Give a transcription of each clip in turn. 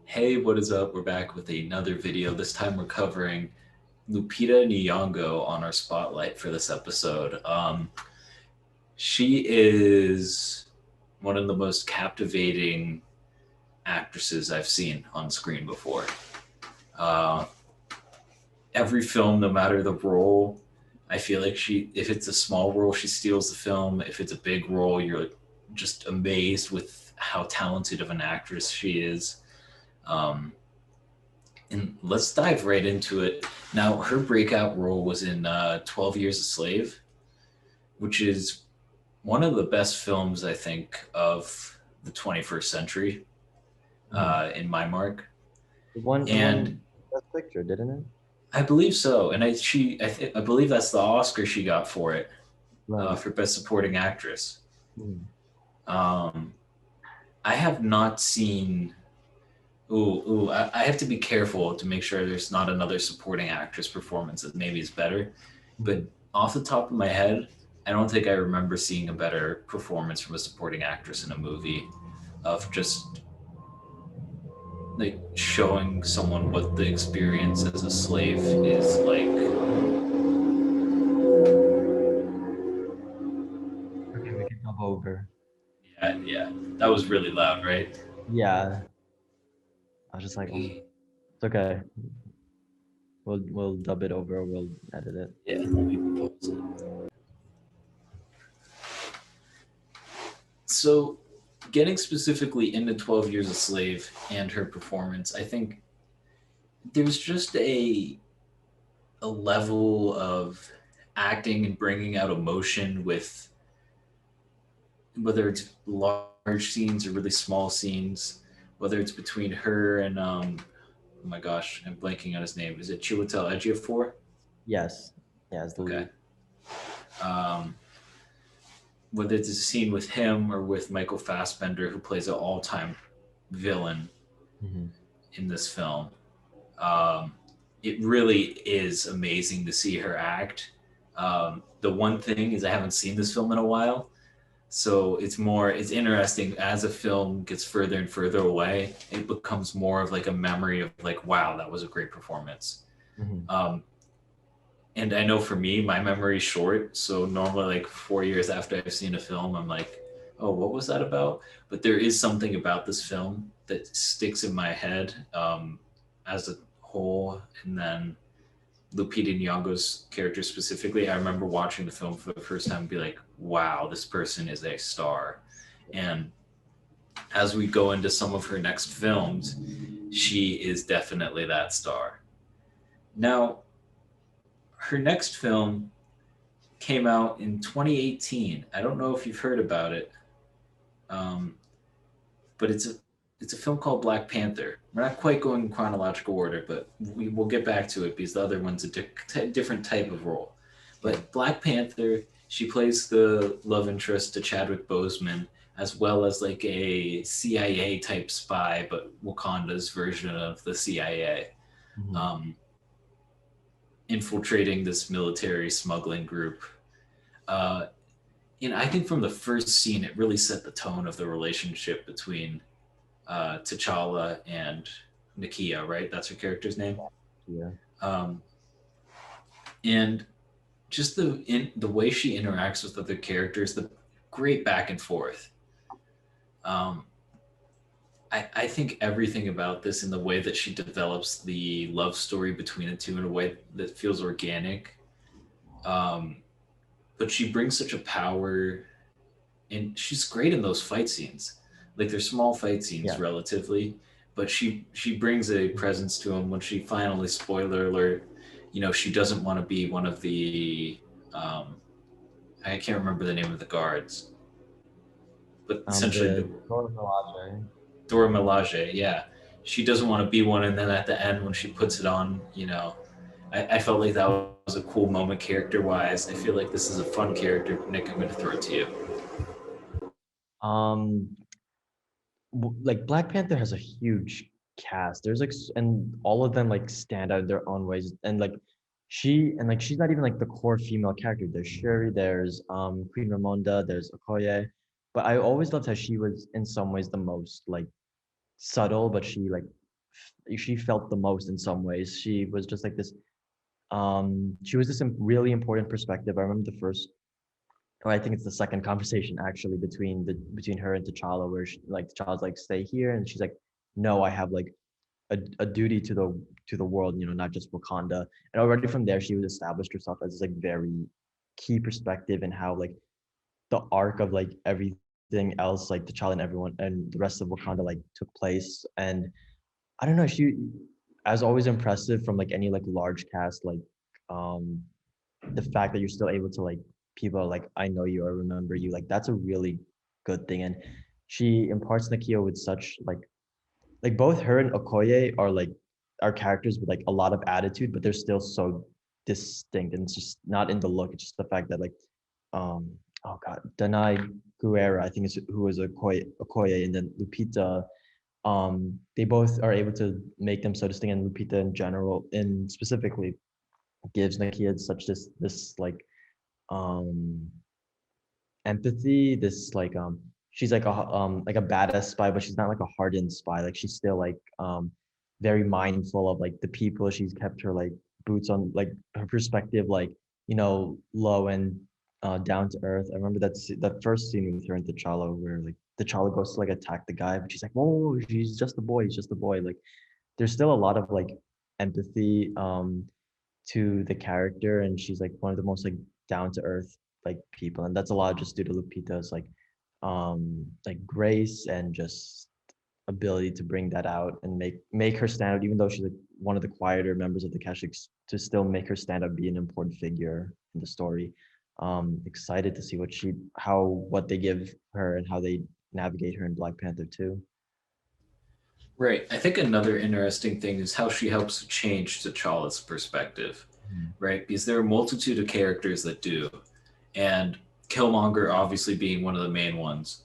Hey, what is up? We're back with another video. This time we're covering Lupita Nyong'o on our spotlight for this episode. She is one of the most captivating actresses I've seen on screen before. Uh, every film, no matter the role, I feel like if it's a small role, she steals the film. If it's a big role, you're just amazed with how talented of an actress she is. Um, And let's dive right into it. Now, her breakout role was in 12 Years a Slave, which is one of the best films, I think, of the 21st century, Mhm. in my mark. It And won Best Picture, didn't it? I believe so. And I believe that's the Oscar she got for it, Right. for Best Supporting Actress. Mhm. Um, I have not seen. I have to be careful to make sure there's not another supporting actress performance that maybe is better. But Mhm. off the top of my head, I don't think I remember seeing a better performance from a supporting actress in a movie of just like showing someone what the experience as a slave is like. Okay, we can jump over. Yeah, yeah, that was really loud, right? Yeah, I was just like, it's okay. We'll dub it over. Or we'll edit it. Yeah, let me pause it. So, getting specifically into 12 Years a Slave and her performance, I think there's just a level of acting and bringing out emotion with whether it's large scenes or really small scenes, whether it's between her and oh my gosh, I'm blanking on his name. Is it Chiwetel Ejiofor? Yes. Yeah, it's the Okay. lead. Um, whether it's a scene with him or with Michael Fassbender, who plays an all-time villain Hmm. in this film, um, it really is amazing to see her act. The one thing is I haven't seen this film in a while, so it's interesting as a film gets further and further away. It becomes more of like a memory of like, wow, that was a great performance. Hmm. Um, and I know for me, my memory is short, so normally like 4 years after I've seen a film, I'm like, oh, what was that about? But there is something about this film that sticks in my head, as a whole, and then Lupita Nyong'o's character specifically, I remember watching the film for the first time and be like, wow, this person is a star. And as we go into some of her next films, she is definitely that star. Now, her next film came out in 2018. I don't know if you've heard about it, um, but it's a film called Black Panther. We're not quite going in chronological order, but we will get back to it because the other one's a different type of role. Okay. But Black Panther, she plays the love interest to Chadwick Boseman, as well as like a CIA type spy, but Wakanda's version of the CIA, Hmm. um, infiltrating this military smuggling group. Uh, and I think from the first scene, it really set the tone of the relationship between T'Challa and Nakia, right? That's her character's name. Yeah. Um, and just the way she interacts with other characters, the great back and forth. Um, I think everything about this and the way that she develops the love story between the two in a way that feels organic. Um, but she brings such a power, and she's great in those fight scenes. Like they're small fight scenes Yeah. relatively, but she brings a presence to them when she finally, spoiler alert, she doesn't want to be one of the um, I can't remember the name of the guards, but essentially The Dora Milaje. Dora Milaje, yeah. She doesn't want to be one, and then at the end when she puts it on, I felt like that was a cool moment character wise. I feel like this is a fun character. Nick, I'm going to throw it to you. Um, like Black Panther has a huge cast. There's like, and all of them like stand out in their own ways. And like, she's not even like the core female character. There's Shuri, there's Queen Ramonda, there's Okoye. But I always loved how she was in some ways the most like subtle, but she like she felt the most in some ways. She was just like this. She was this really important perspective. I remember the first, or I think it's the second conversation actually between her and T'Challa, where she, like T'Challa's like stay here, and she's like, no, I have like a duty to the world, not just Wakanda. And already from there, she was established herself as this like very key perspective in how like the arc of like everything else, like T'Challa and everyone and the rest of Wakanda like took place. And I don't know, she as always impressive from like any like large cast, like um the fact that you're still able to like people are like, I know you, I remember you, like that's a really good thing. And she imparts Nakia with such like both her and Okoye are characters with like a lot of attitude, but they're still so distinct. And it's just not in the look. It's just the fact that like um oh god, Danai Guerra, I think is who is Okoye, and then Lupita. They both are able to make them so distinct, and Lupita in general, and specifically gives Nakia such this um empathy, this she's like a badass spy, but she's not like a hardened spy. Like she's still like very mindful of like the people. She's kept her like boots on, like her perspective, like low and down to earth. I remember that first scene with her and T'Challa where like T'Challa goes to like attack the guy, but she's like, whoa, he's just a boy, he's just a boy. Like there's still a lot of like empathy to the character, and she's like one of the most like down to earth like people, and that's a lot just due to Lupita's like grace and just ability to bring that out and make her stand out, even though she's like one of the quieter members of the cast, to still make her stand up, be an important figure in the story. Excited to see what they give her and how they navigate her in Black Panther too. Right. I think another interesting thing is how she helps change T'Challa's perspective, Mhm. right? Because there are a multitude of characters that do, and Killmonger obviously being one of the main ones,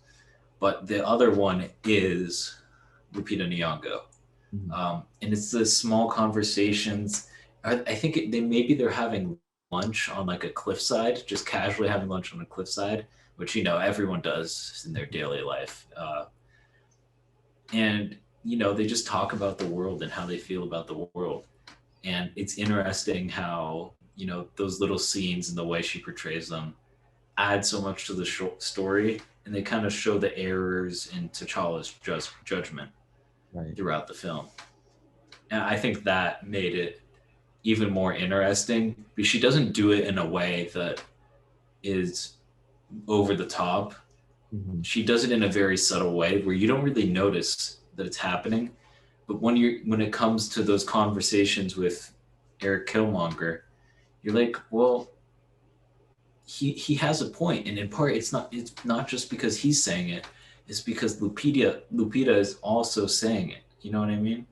but the other one is Lupita Nyong'o. Mhm. And it's the small conversations. I think they're having lunch on like a cliffside, just casually having lunch on a cliffside, which everyone does in their daily life. And they just talk about the world and how they feel about the world. And it's interesting how those little scenes and the way she portrays them add so much to the story, and they kind of show the errors in T'Challa's judgment Right. throughout the film. And I think that made it even more interesting because she doesn't do it in a way that is over the top. Mhm. She does it in a very subtle way where you don't really notice that it's happening. But when it comes to those conversations with Eric Killmonger, you're like, well, he has a point, and in part it's not just because he's saying it, it's because Lupita is also saying it. You know what I mean?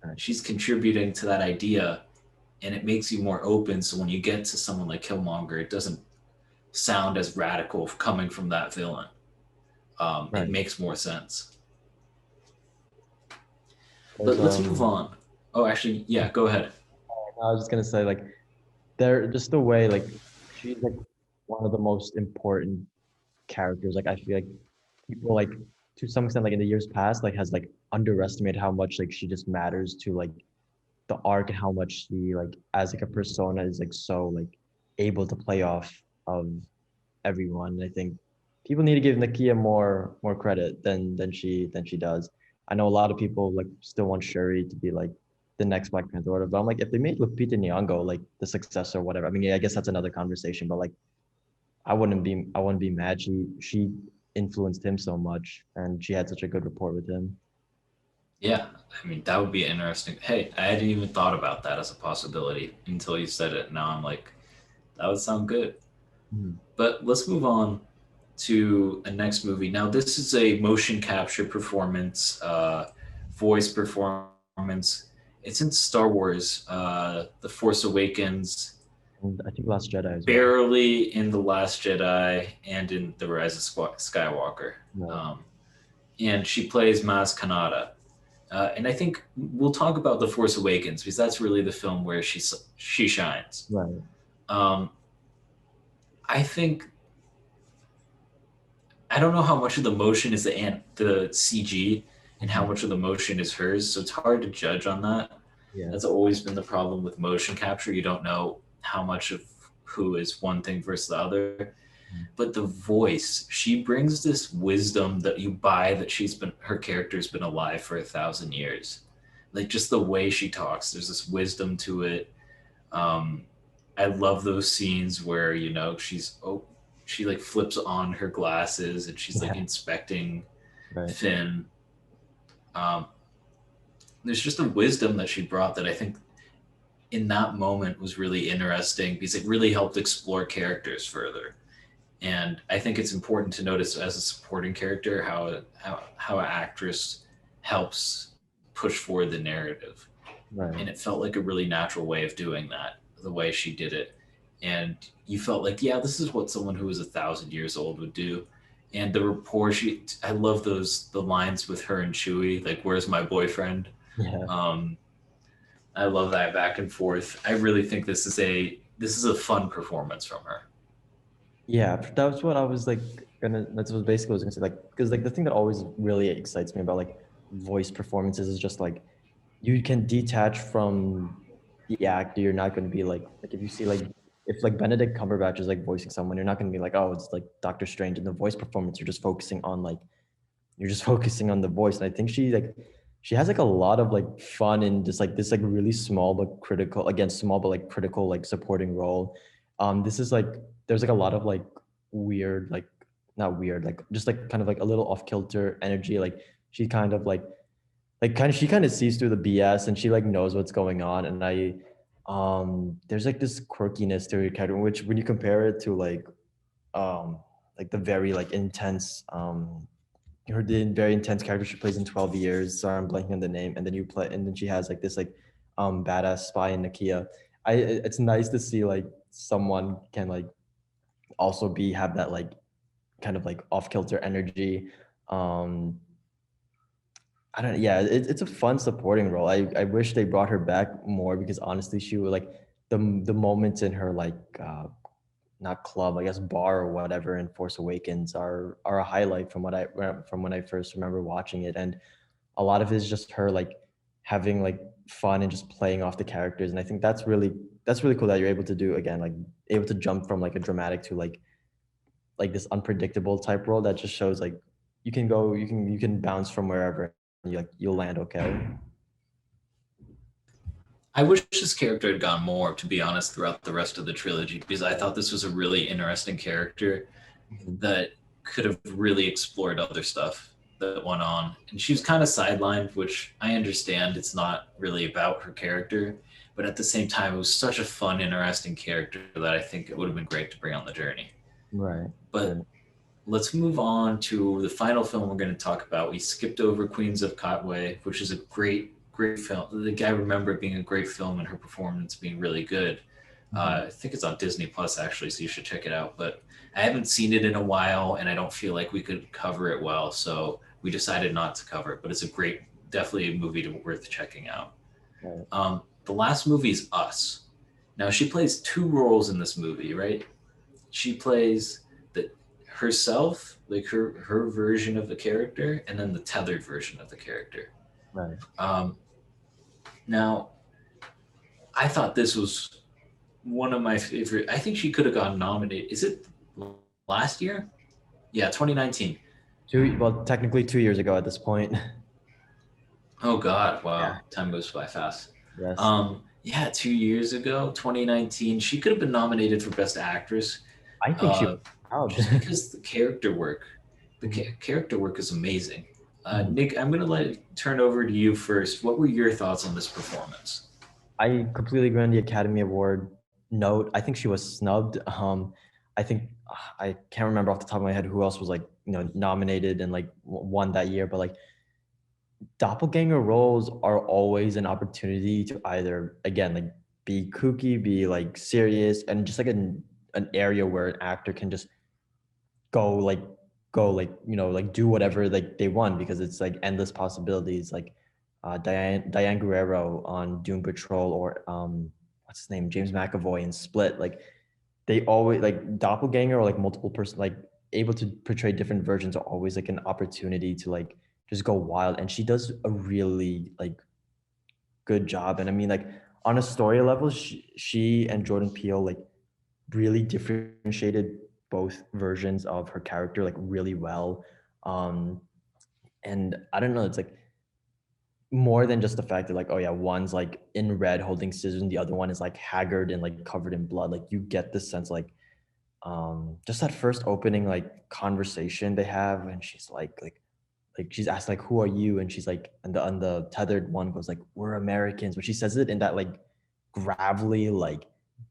Right. She's contributing to that idea, and it makes you more open. So when you get to someone like Killmonger, it doesn't sound as radical coming from that villain. It Right. makes more sense. There's Let's move on. Oh, actually, yeah, go ahead. I was just gonna say like they're just the way like she's like one of the most important characters. Like I feel like people like to some extent like in the years past like has like underestimated how much like she just matters to like the arc, and how much she like as like a persona is like so like able to play off of everyone. And I think people need to give Nakia more credit than she does. I know a lot of people like still want Shuri to be like the next Black Panther or whatever. But I'm like, if they made Lupita Nyong'o like the successor or whatever, I mean, yeah, I guess that's another conversation. But like, I wouldn't be mad. She influenced him so much, and she had such a good rapport with him. Yeah, I mean that would be interesting. Hey, I hadn't even thought about that as a possibility until you said it. Now I'm like, that would sound good. Mhm. But let's move on to a next movie. Now, this is a motion capture performance, voice performance. It's in Star Wars, The Force Awakens, And I think Last Jedi as well. barely in The Last Jedi, and in The Rise of Skywalker. Right. Um, and she plays Maz Kanata. And I think we'll talk about The Force Awakens because that's really the film where she shines. Right. Um, I think I don't know how much of the motion is the CG and how Mhm. much of the motion is hers. So it's hard to judge on that. Yeah. That's always been the problem with motion capture. You don't know how much of who is one thing versus the other. Mhm. But the voice, she brings this wisdom that you buy that her character's been alive for 1,000 years. Like just the way she talks, there's this wisdom to it. Um, I love those scenes where, she like flips on her glasses and she's like Yeah. inspecting Right. Finn. Um, there's just a wisdom that she brought that I think in that moment was really interesting because it really helped explore characters further. And I think it's important to notice as a supporting character how an actress helps push forward the narrative. Right. And it felt like a really natural way of doing that, the way she did it. And you felt like, yeah, this is what someone who was 1,000 years old would do. And the rapport, I love the lines with her and Chewie, like, "Where's my boyfriend?" Yeah. Um, I love that back and forth. I really think this is a fun performance from her. Yeah, that's what I was like gonna. That's what basically I was gonna say. Like, because like the thing that always really excites me about like voice performances is just like you can detach from the actor. You're not gonna be like if you see like if like Benedict Cumberbatch is like voicing someone, you're not gonna be like, oh, it's like Doctor Strange in the voice performance. You're just focusing on the voice. And I think she has like a lot of like fun and just like this like really small but critical, again small but like critical like supporting role. This is like there's like a lot of like weird like not weird like just like kind of like a little off kilter energy. Like she kind of like kind of she kind of sees through the BS and she like knows what's going on. And there's like this quirkiness to her character, which when you compare it to like the very like intense her the very intense character she plays in 12 years. Sorry, I'm blanking on the name. And then you play, and then she has like this like badass spy in Nakia. It's nice to see like someone can like also have that like kind of like off kilter energy. Um, I don't. Yeah, it's a fun supporting role. I wish they brought her back more because honestly, she would like the moments in her like not club, I guess bar or whatever in Force Awakens are a highlight from when I first remember watching it. And a lot of it is just her like having like fun and just playing off the characters. And I think that's really cool that you're able to do again, like able to jump from like a dramatic to like this unpredictable type role that just shows like you can bounce from wherever and you'll land okay. I wish this character had gone more, to be honest, throughout the rest of the trilogy, because I thought this was a really interesting character Mhm. that could have really explored other stuff that went on. And she was kind of sidelined, which I understand it's not really about her character, but at the same time, it was such a fun, interesting character that I think it would have been great to bring on the journey. Right. But Good. let's move on to the final film we're going to talk about. We skipped over Queens of Katwe, which is a great film. Like, I remember it being a great film and her performance being really good. Mhm. I think it's on Disney Plus actually, so you should check it out. But I haven't seen it in a while, and I don't feel like we could cover it well, so we decided not to cover it. But it's definitely a movie worth checking out. Right. The last movie is Us. Now she plays two roles in this movie, right? She plays the herself, like her version of the character, and then the tethered version of the character. Right. Um, now, I thought this was one of my favorite. I think she could have gotten nominated. Is it last year? Yeah, 2019. Well, technically 2 years ago at this point. Oh God, Yeah. wow, time goes by fast. Yes. Yeah, 2 years ago, 2019, she could have been nominated for Best Actress, I think she uh, was proud. just because the Mhm. character work is amazing. Mhm. Nick, I'm gonna turn over to you first. What were your thoughts on this performance? I completely agree on the Academy Award note. I think she was snubbed. I think I can't remember off the top of my head who else was like nominated and like won that year, but like doppelganger roles are always an opportunity to either again like be kooky, be like serious, and just like an area where an actor can just go like like do whatever like they want because it's like endless possibilities. Like Diane Guerrero on Doom Patrol or what's his name, James McAvoy in Split. Like they always like doppelganger or like multiple person like able to portray different versions are always like an opportunity to like just go wild, and she does a really like good job. And I mean, like on a story level, she and Jordan Peele like really differentiated both versions of her character like really well. Um, and I don't know, it's like more than just the fact that like, oh yeah, one's like in red holding scissors and the other one is like haggard and like covered in blood. Like you get this sense like just that first opening like conversation they have, and she's like she's asked like who are you, and she's like, and the tethered one goes like we're Americans, but she says it in that like gravelly like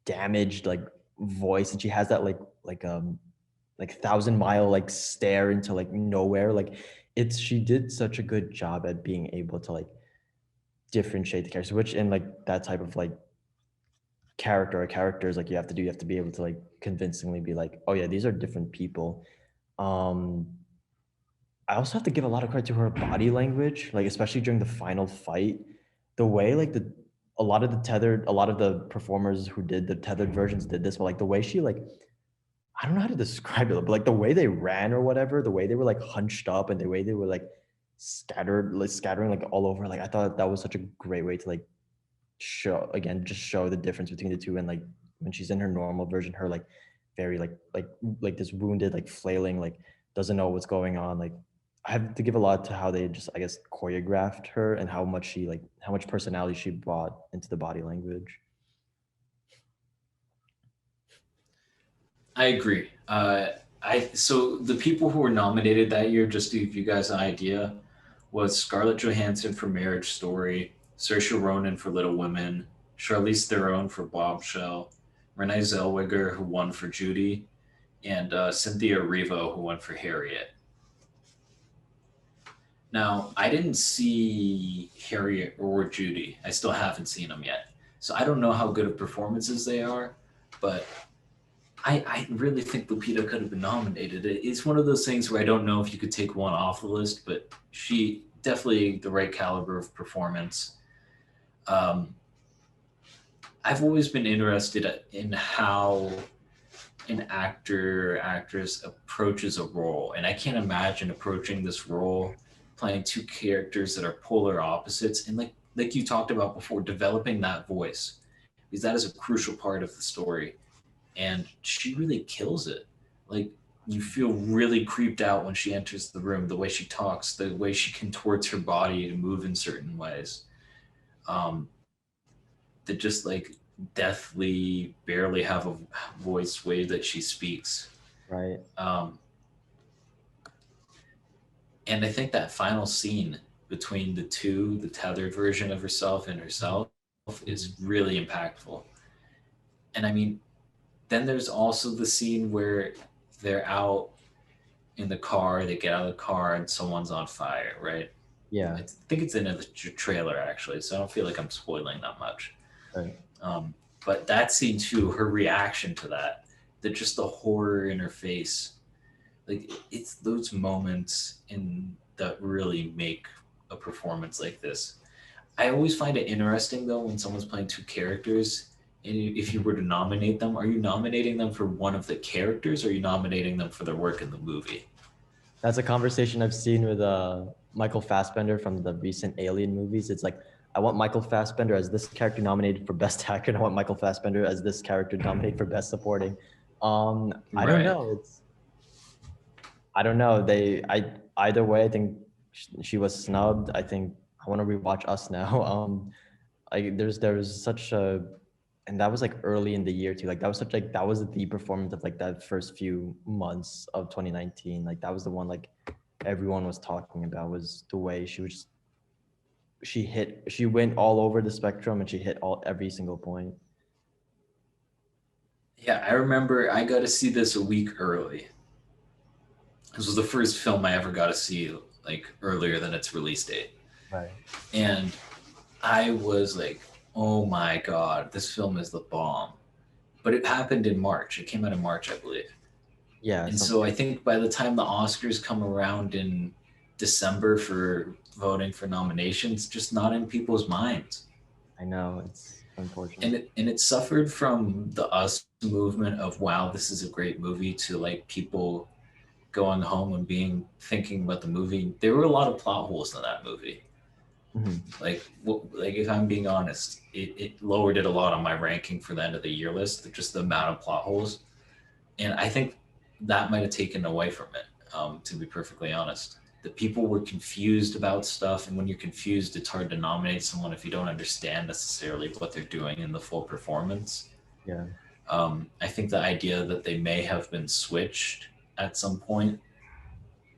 damaged like voice, and she has that like 1,000 mile like stare into like nowhere. Like it's she did such a good job at being able to like differentiate the characters, which in like that type of like character or characters like you have to be able to like convincingly be like, oh yeah, these are different people. um I also have to give a lot of credit to her body language, like especially during the final fight. The way like a lot of the performers who did the tethered versions did this, but like the way she like I don't know how to describe it, but like the way they ran or whatever, the way they were like hunched up and the way they were like scattering like all over. Like I thought that was such a great way to like show again, just show the difference between the two. And like when she's in her normal version, her like very like this wounded, like flailing, like doesn't know what's going on. Like I have to give a lot to how they just I guess choreographed her and how much she like how much personality she brought into the body language. I agree. I so the people who were nominated that year, just to give you guys an idea, was Scarlett Johansson for Marriage Story, Saoirse Ronan for Little Women, Charlize Theron for Bombshell, Renee Zellweger who won for Judy, and Cynthia Erivo who won for Harriet. Now, I didn't see Harriet or Judy. I still haven't seen them yet, so I don't know how good of performances they are, but I really think Lupita could have been nominated. It's one of those things where I don't know if you could take one off the list, but she definitely the right caliber of performance. Um, I've always been interested in how an actor or actress approaches a role, and I can't imagine approaching this role playing two characters that are polar opposites, and like you talked about before, developing that voice because that is a crucial part of the story, and she really kills it. Like you feel really creeped out when she enters the room, the way she talks, the way she contorts her body to move in certain ways. Um, that just like deathly barely have a voice way that she speaks. Right. Um, and I think that final scene between the two, the tethered version of herself and herself, is really impactful. And I mean, then there's also the scene where they're out in the car, they get out of the car, and someone's on fire, right? Yeah. I think it's in the trailer actually, so I don't feel like I'm spoiling that much. Right. Um, but that scene too, her reaction to that, just the horror in her face, like it's those moments in that really make a performance like this. I always find it interesting though when someone's playing two characters. And if you were to nominate them, are you nominating them for one of the characters or are you nominating them for their work in the movie? That's a conversation I've seen with Michael Fassbender from the recent Alien movies. It's like I want Michael Fassbender as this character nominated for Best Actor, and I want Michael Fassbender as this character nominated for Best Supporting. I don't Right. know. I don't know. Either way, I think she was snubbed. I think I want to rewatch Us now. There was such a, and that was like early in the year too. Like that was such like that was the performance of like that first few months of 2019. Like that was the one like everyone was talking about, was the way she went all over the spectrum and she hit all every single point. Yeah, I remember I got to see this a week early. This was the first film I ever got to see like earlier than its release date. Right. And I was like, oh my God, this film is the bomb. But it happened in March. It came out in March, I believe. Yeah. And Some. so I think by the time the Oscars come around in December for voting for nominations, just not in people's minds. I know it's unfortunate. And it suffered from the us movement of wow, this is a great movie to like people going home and being thinking about the movie, there were a lot of plot holes in that movie. Mhm. Like if I'm being honest, it lowered it a lot on my ranking for the end of the year list. Just the amount of plot holes, and I think that might have taken away from it. To be perfectly honest, the people were confused about stuff, and when you're confused, it's hard to nominate someone if you don't understand necessarily what they're doing in the full performance. Yeah. I think the idea that they may have been switched at some point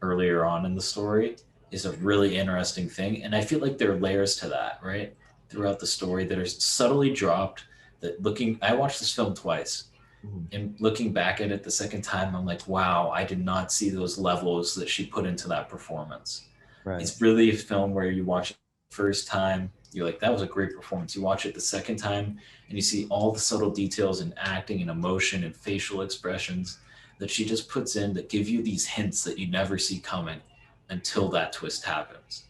earlier on in the story is a really interesting thing. And I feel like there are layers to that, right? Throughout the story that are subtly dropped. I watched this film twice, Mhm. and looking back at it the second time, I'm like, wow, I did not see those levels that she put into that performance. Right. It's really a film where you watch it the first time, you're like, that was a great performance. You watch it the second time, and you see all the subtle details in acting and emotion and facial expressions that she just puts in that give you these hints that you never see coming until that twist happens.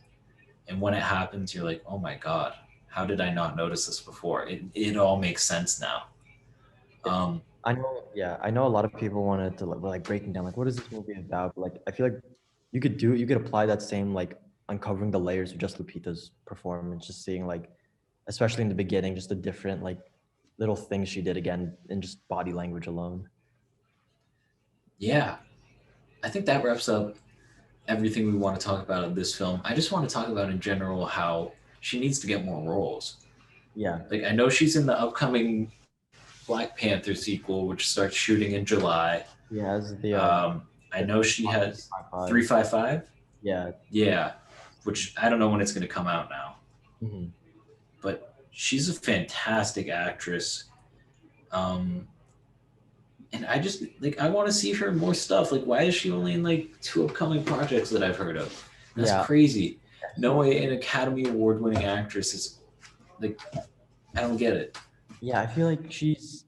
And when it happens, you're like, oh my God, how did I not notice this before? It all makes sense now. Um, I know, yeah, I know a lot of people wanted to like, were like breaking down like what is this movie about? But, like I feel like you could apply that same like uncovering the layers of just Lupita's performance, just seeing like especially in the beginning, just the different like little things she did again in just body language alone. yeah, I think that wraps up everything we want to talk about in this film. I just want to talk about in general how she needs to get more roles. Yeah. Like I know she's in the upcoming Black Panther sequel, which starts shooting in July. Yeah, as I the know she has 355. 355. Yeah. Yeah, which I don't know when it's going to come out now, Mhm. but she's a fantastic actress. Um, and I just like I want to see her in more stuff. Like, why is she only in like two upcoming projects that I've heard of? That's Yeah. crazy. No way an Academy Award winning actress is like I don't get it. Yeah, I feel like she's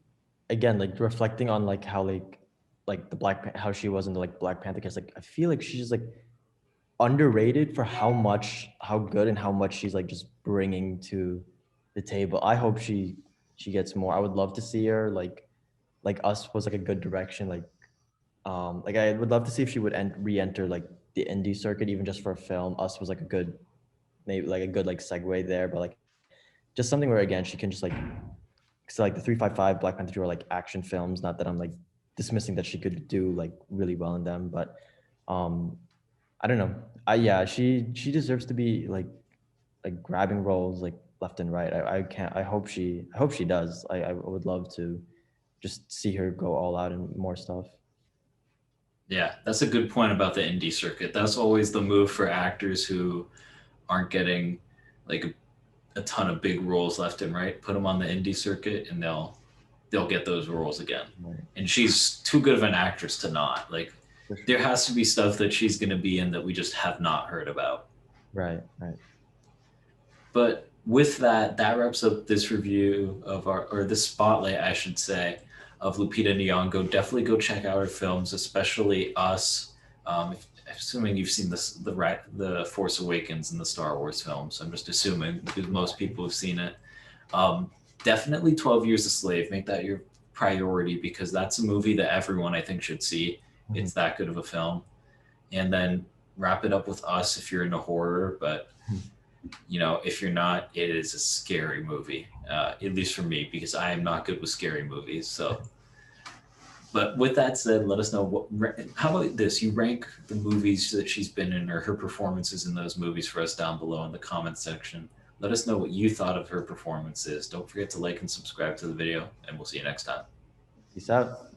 again like reflecting on like how the how she was in the like Black Panther case. Like I feel like she's like underrated for how good and how much she's like just bringing to the table. I hope she gets more. I would love to see her like Us was like a good direction. Like I would love to see if she would re-enter like the indie circuit even just for a film. Us was like a good maybe like a good like segue there, but like just something where again she can just like so like the 355 Black Panther 2 are like action films. Not that I'm like dismissing that she could do like really well in them, but um I don't know. Yeah, she deserves to be like grabbing roles like left and right. I can't. I hope she does. I would love to just see her go all out and more stuff. Yeah, that's a good point about the indie circuit. That's always the move for actors who aren't getting like a ton of big roles left and right. Put them on the indie circuit, and they'll get those roles again. Right. And she's too good of an actress to not. Like For sure. there has to be stuff that she's going to be in that we just have not heard about. Right. Right. But with that, that wraps up this review of our, or this spotlight, I should say, of Lupita Nyong'o. Definitely go check out her films, especially Us. Assuming you've seen the Force Awakens and the Star Wars films, I'm just assuming because most people have seen it. Um, Definitely 12 Years a Slave. Make that your priority because that's a movie that everyone I think should see. Mhm. It's that good of a film. And then wrap it up with Us if you're into horror, but if you're not, it is a scary movie, at least for me, because I am not good with scary movies. So, but with that said, let us know how about this? You rank the movies that she's been in or her performances in those movies for us down below in the comments section. Let us know what you thought of her performances. Don't forget to like and subscribe to the video, and we'll see you next time. Peace out.